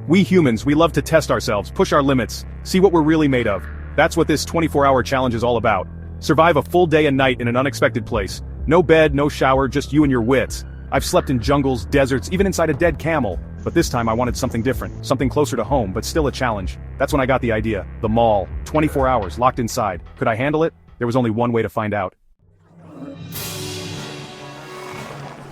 We humans, we love to test ourselves, push our limits, see what we're really made of. That's what this 24-hour challenge is all about. Survive a full day and night in an unexpected place. No bed, no shower, just you and your wits. I've slept in jungles, deserts, even inside a dead camel. But this time I wanted something different, something closer to home, but still a challenge. That's when I got the idea. The mall. 24 hours, locked inside. Could I handle it? There was only one way to find out.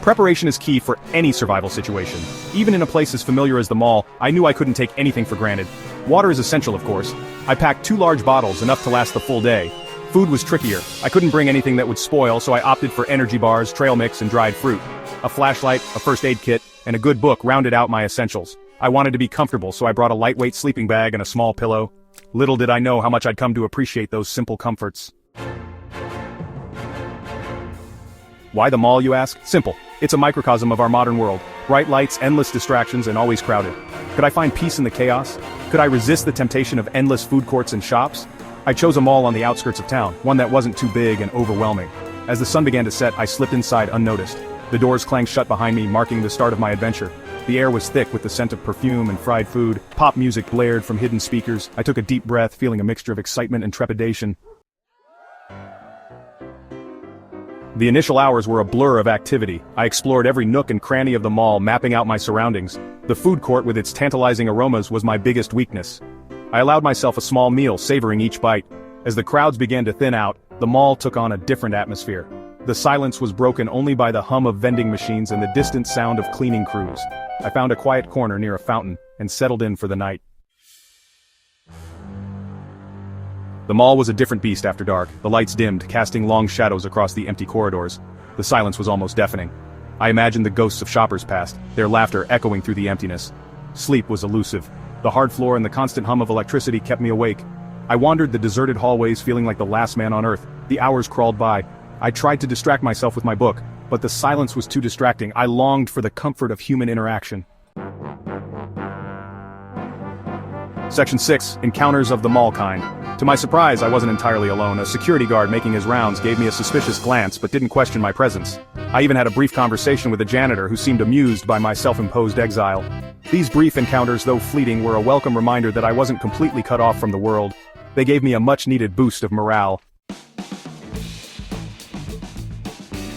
Preparation is key for any survival situation. Even in a place as familiar as the mall, I knew I couldn't take anything for granted. Water is essential, of course. I packed 2 large bottles, enough to last the full day. Food was trickier. I couldn't bring anything that would spoil, so I opted for energy bars, trail mix, and dried fruit. A flashlight, a first aid kit, and a good book rounded out my essentials. I wanted to be comfortable, so I brought a lightweight sleeping bag and a small pillow. Little did I know how much I'd come to appreciate those simple comforts. Why the mall, you ask? Simple. It's a microcosm of our modern world. Bright lights, endless distractions, and always crowded. Could I find peace in the chaos? Could I resist the temptation of endless food courts and shops? I chose a mall on the outskirts of town, one that wasn't too big and overwhelming. As the sun began to set, I slipped inside unnoticed. The doors clanged shut behind me, marking the start of my adventure. The air was thick with the scent of perfume and fried food. Pop music blared from hidden speakers. I took a deep breath, feeling a mixture of excitement and trepidation. The initial hours were a blur of activity. I explored every nook and cranny of the mall, mapping out my surroundings. The food court with its tantalizing aromas was my biggest weakness. I allowed myself a small meal, savoring each bite. As the crowds began to thin out, the mall took on a different atmosphere. The silence was broken only by the hum of vending machines and the distant sound of cleaning crews. I found a quiet corner near a fountain and settled in for the night. The mall was a different beast after dark. The lights dimmed, casting long shadows across the empty corridors. The silence was almost deafening. I imagined the ghosts of shoppers passed, their laughter echoing through the emptiness. Sleep was elusive. The hard floor and the constant hum of electricity kept me awake. I wandered the deserted hallways feeling like the last man on earth. The hours crawled by. I tried to distract myself with my book, but the silence was too distracting. I longed for the comfort of human interaction. Section 6. Encounters of the mall kind. To my surprise, I wasn't entirely alone. A security guard making his rounds gave me a suspicious glance but didn't question my presence. I even had a brief conversation with a janitor who seemed amused by my self-imposed exile. These brief encounters, though fleeting, were a welcome reminder that I wasn't completely cut off from the world. They gave me a much-needed boost of morale.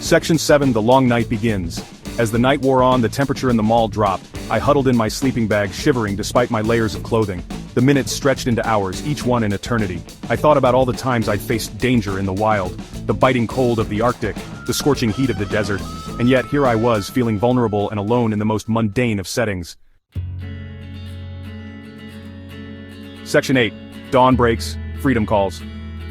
Section 7. The long night begins. As the night wore on, the temperature in the mall dropped. I huddled in my sleeping bag, shivering despite my layers of clothing. The minutes stretched into hours, each one an eternity. I thought about all the times I'd faced danger in the wild, the biting cold of the Arctic, the scorching heat of the desert, and yet here I was, feeling vulnerable and alone in the most mundane of settings. Section 8. Dawn breaks, freedom calls.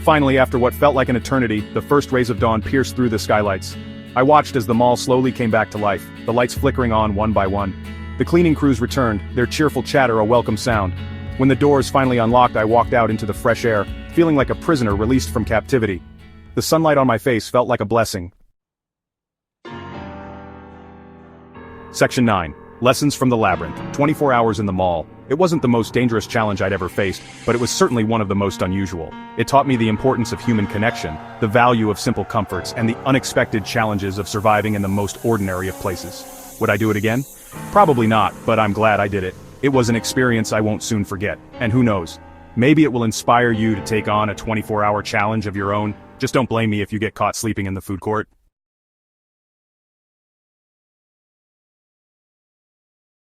Finally, after what felt like an eternity, the first rays of dawn pierced through the skylights. I watched as the mall slowly came back to life, the lights flickering on one by one. The cleaning crews returned, their cheerful chatter a welcome sound. When the doors finally unlocked, I walked out into the fresh air, feeling like a prisoner released from captivity. The sunlight on my face felt like a blessing. Section 9. Lessons from the Labyrinth. 24 hours in the mall. It wasn't the most dangerous challenge I'd ever faced, but it was certainly one of the most unusual. It taught me the importance of human connection, the value of simple comforts, and the unexpected challenges of surviving in the most ordinary of places. Would I do it again? Probably not, but I'm glad I did it. It was an experience I won't soon forget, and who knows, maybe it will inspire you to take on a 24-hour challenge of your own. Just don't blame me if you get caught sleeping in the food court.